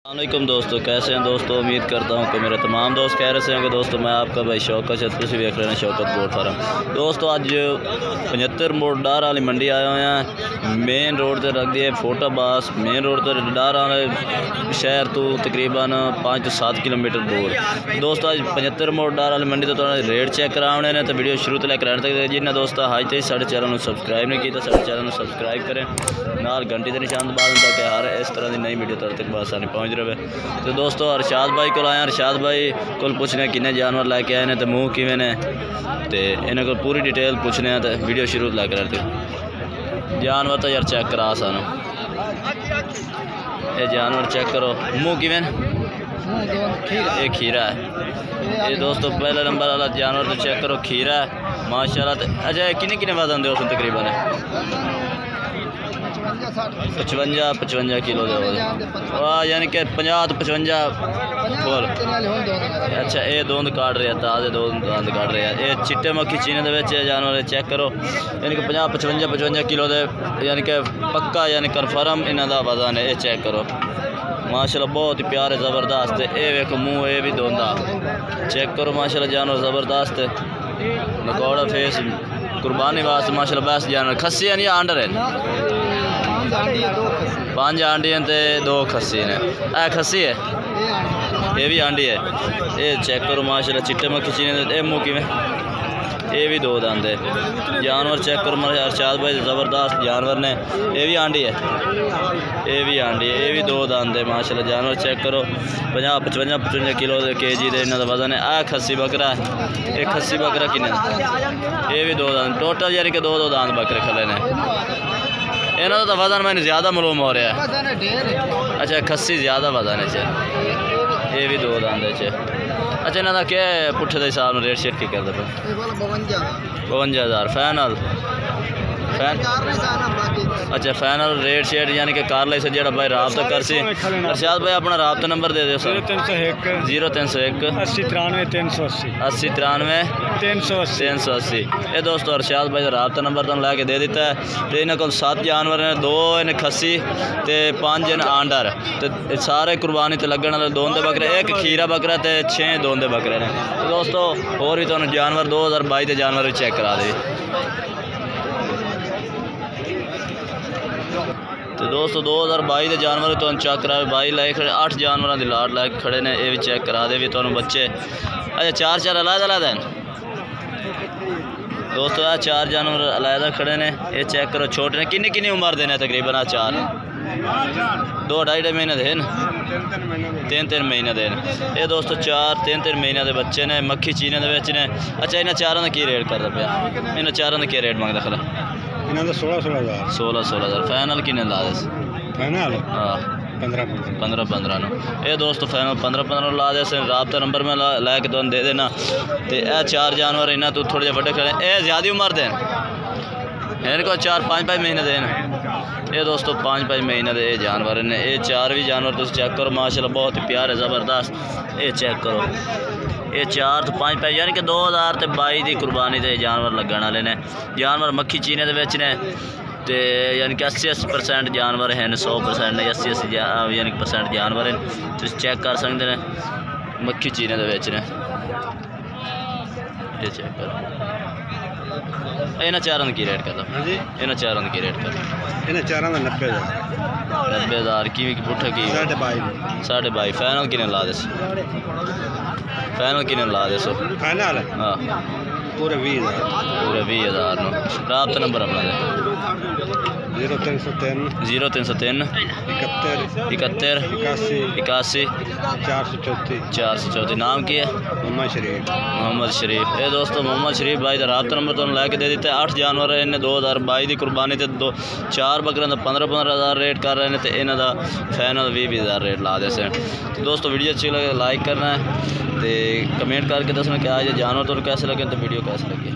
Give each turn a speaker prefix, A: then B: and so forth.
A: अस्सलामुअलैकुम दोस्तों, कैसे हैं दोस्तों। उम्मीद करता हूं कि मेरे तमाम दोस्त कह रहे हैं कि दोस्तों मैं आपका भाई शौकत तुम वेख रहे हैं शौकत गोट फार्म। दोस्तों अज 75 मोड़ डार वाली मंडी आए हुए हैं। मेन रोड से रख दिए फोटाबास मेन रोड तो डार वाले शहर तो तकरीबन 5 to 7 किलोमीटर दूर। दोस्तों अज 75 मोड़ डार वाली मंडी तो रेट चेक कराने ने, तो वीडियो शुरू तो लेकर तक जिन्हें दोस्तों अज तक साढ़े चैनल में सबसक्राइब नहीं किया साढ़े चैनल में सबसक्राइब करें, नाल घंटी के निशान दबा दें ताकि हर इस तरह की नई वीडियो तक आसानी पहुँच रहे। तो दोस्तों अरशाद भाई को आए, अरशाद भाई को पूछने किन्ने जानवर लैके आए हैं तो मूँह किवें ने, तो इन्हें को पूरी डिटेल पूछने तो वीडियो शुरू लैकर जानवर तो यार चेक करा सानू। ये जानवर चेक करो, मूँह किवें ये खीरा है। ये दोस्तों पहले नंबर वाला जानवर तो चेक करो खीरा है माशाल्लाह। अच्छा किन्ने किन्ने वजन दे उसमें तकरीबन 55 किलो वाह, यानी कि 50 to 55 फुल। अच्छा ये दोंद काट रहे हैं, ताज़े दोंद काट रहे हैं। ये चिट्टे मक्खी चीने के जानवर चेक करो, यानी कि 50-55 किलो दे, यानी कि पक्का यानी कन्फर्म इन्हों का वजन है। ये चेक करो माशाल्लाह बहुत ही प्यारे ज़बरदस्त। ये वेखो मूँह ये भी दोंदा चेक करो माशाल्लाह, जानवर ज़बरदस्त नकौड़ा फेस कुर्बानी वास्ते माशाल्लाह बेस्ट जानवर। खस्सी है या आंडर है? 5 आंडियां ते 2 खस्सी ने। खस्सी है ये भी आंडी है। ये चेक करो माशाल्लाह चिट्टे मक्खी चीने मुँह किवें, ये भी 2 दंद है जानवर। चेक करो मेरे अरशाद भाई ज़बरदस्त जानवर ने। ये भी आंडी है, ये भी आंडी है, ये भी 2 दंद है माशाल्लाह जानवर। चेक करो 50-55 किलो kg दे इन्हों का वजन है। आ खस्सी बकरा है, एक खस्सी बकरा किन्ने, ये भी 2 दंद टोटल, यानी कि 2 दंद बकरे खले ने। इन्हों का वजन मैंने ज़्यादा मालूम हो रहा है। अच्छा खस्सी ज़्यादा वजन है, ये भी 2 दंद है। अच्छा इन्हों का क्या पुट्ठे के हिसाब में रेट शेट की करते पे? 52,000 फाइनल। अच्छा फाइनल रेट शेट यानी कि कार ले जो भाई रबता कर सी। अरशाद भाई अपना रबता नंबर दे दो सर। 0301 80 93 380। ये दोस्तों अरशाद भाई रबता नंबर तुम लैके दे दिता है। तो इन्होंने को 7 जानवर ने, 2 इन्हें खस्सी तो 5 इन आंडर, तो सारे कुर्बानी तो लगने वाले दोंदे बकरे, एक खीरा बकरा तो 6 दोंदे बकरे ने। तो दोस्तों और भी तुम जानवर 2022 के जानवर भी चेक करा दे। तो दोस्तों 2022 के जानवर तो चेक करा भाई लाए खड़े, 8 जानवरों की लाट लैके खड़े ने, ये भी चेक करा दे भी तुम बच्चे। अच्छा 4 अलग-अलग हैं दोस्तों, आ 4 जानवर अलग खड़े ने। ये चेक करो छोटे ने, किन्नी उम्र देने तकरीबन? 4 2-2.5 महीने दे 3-3 महीने दे। ये दोस्तों 4-3 महीने के बच्चे ने, मक्खी चीने के ने। अच्छा इन्हें 4 का की रेट करता पाया? इन्हें 4 का क्या रेट मंगता खला? 16,000 फाइनल किन्ने ला दे? हाँ 15 नो। ये दोस्तों फाइनल 15 ला दे। रबता नंबर में लैके तुम दे देना। तो यह 4 जानवर इन्हें तो थोड़े बड़े खड़े, ये ज़्यादा उम्र दें इनको 4-5 महीने देन। ये दोस्तों 5 महीने के जानवर ने। ये 4 भी जानवर तुम चेक करो माशाल्लाह बहुत ही प्यारे ज़बरदस्त। ये चेक करो ये 4 to 5 यानी कि 2022 की कुर्बानी से जानवर लगने वाले ने। जानवर मक्खी चीने के ने, तो यानी कि 80% जानवर हैं, 100% नहीं 80 यानी कि % जानवर हैं। तो चेक कर सकते हैं मक्खी चीने के ने। ये चेक करो इन्हें 4 की रेट करता? इन्हें 4 की रेट कर?
B: इन्हें 4 का
A: 90,000 की पुट्ठा की 22.5 फाइनल किन्ने ला दे? फाइनल किन्ने ला दे?
B: फाइनल
A: हाँ
B: पूरे
A: 20,000 नो। रबता नंबर अपना दे?
B: 0303
A: 71 81 434। नाम की है? मोहम्मद शरीफ। ये दोस्तों मोहम्मद शरीफ भाई का रबता नंबर तुम लैके दे दिता है। 8 जानवर इन्हें 2022 की कुर्बानी से 4 बकरों का 15,000 रेट कर रहे हैं, तो इन्हों का फाइनल 20,000 रेट ला दे। तो दोस्तों वीडियो अच्छी लगे लाइक करना है, तो कमेंट करके दसना क्या जानवर तो कैसे लगे, तो वीडियो कैसे लगे।